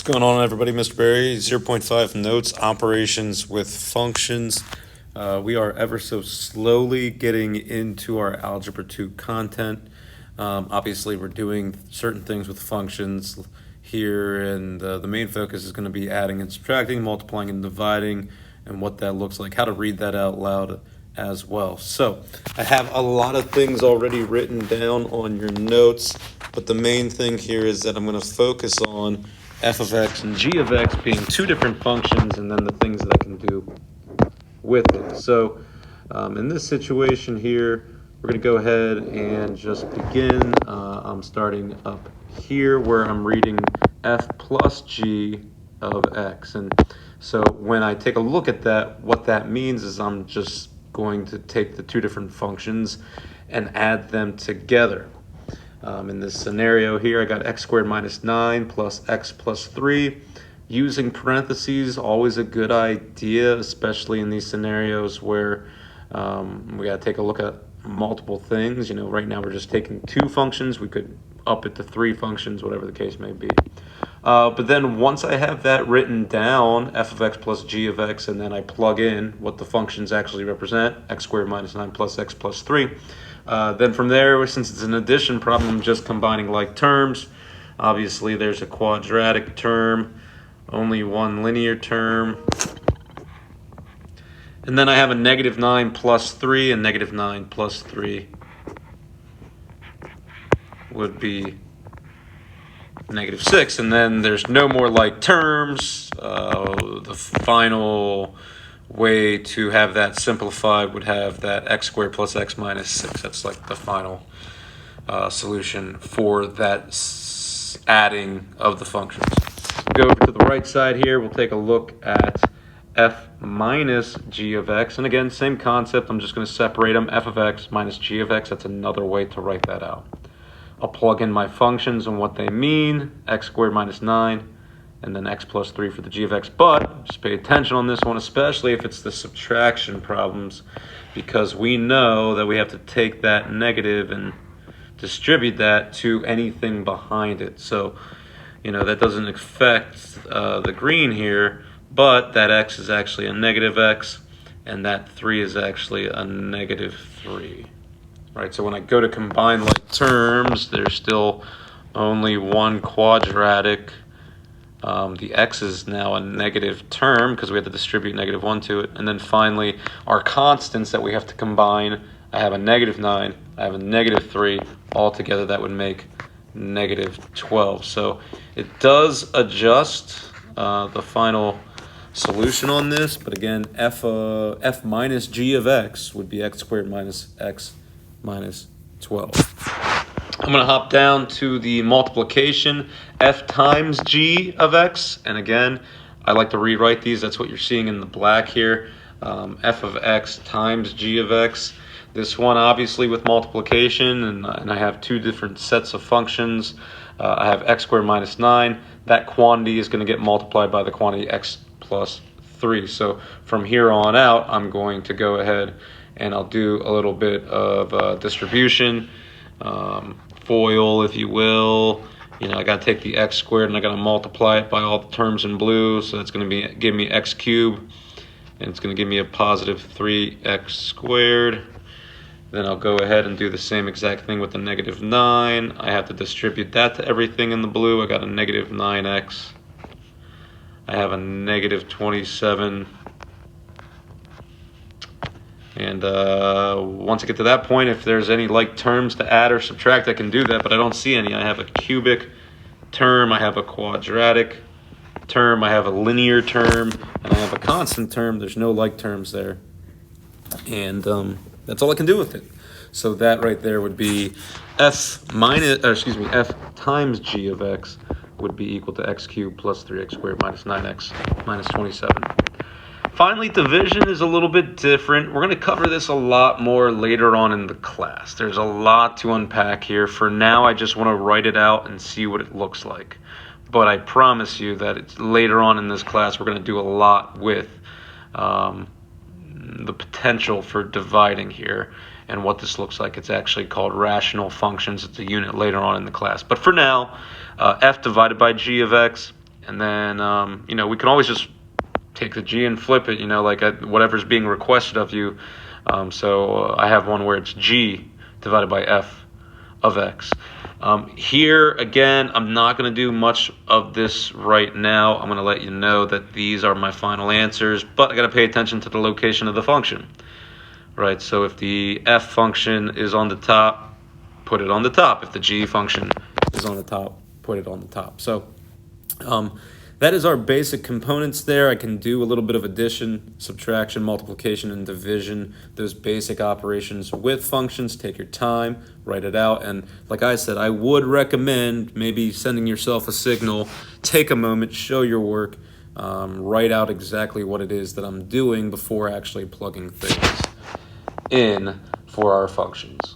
What's going on, everybody? Mr. Berry, 0.5 notes, operations with functions. We are ever so slowly getting into our Algebra 2 content. Obviously, we're doing certain things with functions here, and the main focus is going to be adding and subtracting, multiplying and dividing, and what that looks like, how to read that out loud as well. So I have a lot of things already written down on your notes, but the main thing here is that I'm going to focus on f of x and g of x being two different functions, and then the things that I can do with it. So in this situation here, we're going to go ahead and just begin. I'm starting up here where I'm reading f plus g of x. And so when I take a look at that, what that means is I'm just going to take the two different functions and add them together. In this scenario here, I got x squared minus 9 plus x plus 3. Using parentheses, always a good idea, especially in these scenarios where we got to take a look at multiple things. You know, right now we're just taking two functions. We could up it to three functions, whatever the case may be. But then once I have that written down, f of x plus g of x, and then I plug in what the functions actually represent, x squared minus 9 plus x plus 3, then from there, since it's an addition problem, I'm just combining like terms. Obviously, there's a quadratic term, only one linear term. And then I have a negative 9 plus 3, and negative 9 plus 3 would be negative 6. And then there's no more like terms. The final way to have that simplified would have that x squared plus x minus 6. That's like the final solution for that adding of the functions. Go over to the right side here. We'll take a look at f minus g of x. And again, same concept. I'm just going to separate them. F of x minus g of x. That's another way to write that out. I'll plug in my functions and what they mean. X squared minus 9. And then x plus 3 for the g of x. But just pay attention on this one, especially if it's the subtraction problems, because we know that we have to take that negative and distribute that to anything behind it. So, you know, that doesn't affect the green here, but that x is actually a negative x, and that 3 is actually a negative 3. Right, so when I go to combine like terms, there's still only one quadratic. The x is now a negative term because we have to distribute negative 1 to it. And then finally, our constants that we have to combine, I have a negative 9, I have a negative 3. Altogether, that would make negative 12. So it does adjust the final solution on this. But again, f minus g of x would be x squared minus x minus 12. I'm going to hop down to the multiplication, f times g of x. And again, I like to rewrite these. That's what you're seeing in the black here. F of x times g of x. This one, obviously, with multiplication, and I have two different sets of functions. I have x squared minus 9. That quantity is going to get multiplied by the quantity x plus 3. So from here on out, I'm going to go ahead and I'll do a little bit of distribution. Foil, if you will. You know, I got to take the x squared and I got to multiply it by all the terms in blue. So it's going to give me x cubed, and it's going to give me a positive 3x squared. Then I'll go ahead and do the same exact thing with the negative 9. I have to distribute that to everything in the blue. I got a negative 9x. I have a negative 27. And once I get to that point, if there's any like terms to add or subtract, I can do that, but I don't see any. I have a cubic term, I have a quadratic term, I have a linear term, and I have a constant term. There's no like terms there. And that's all I can do with it. So that right there would be f times g of x would be equal to x cubed plus 3x squared minus 9x minus 27. Finally, division is a little bit different. We're going to cover this a lot more later on in the class. There's a lot to unpack here. For now, I just want to write it out and see what it looks like. But I promise you that later on in this class, we're going to do a lot with the potential for dividing here and what this looks like. It's actually called rational functions. It's a unit later on in the class. But for now, f divided by g of x And then, we can always just take the g and flip it, like whatever's being requested of you. So I have one where it's g divided by f of x. Here, again, I'm not going to do much of this right now. I'm going to let you know that these are my final answers, but I got to pay attention to the location of the function, right? So if the f function is on the top, put it on the top. If the g function is on the top, put it on the top. So that is our basic components there. I can do a little bit of addition, subtraction, multiplication, and division, those basic operations with functions. Take your time, write it out. And like I said, I would recommend maybe sending yourself a signal, take a moment, show your work, write out exactly what it is that I'm doing before actually plugging things in for our functions.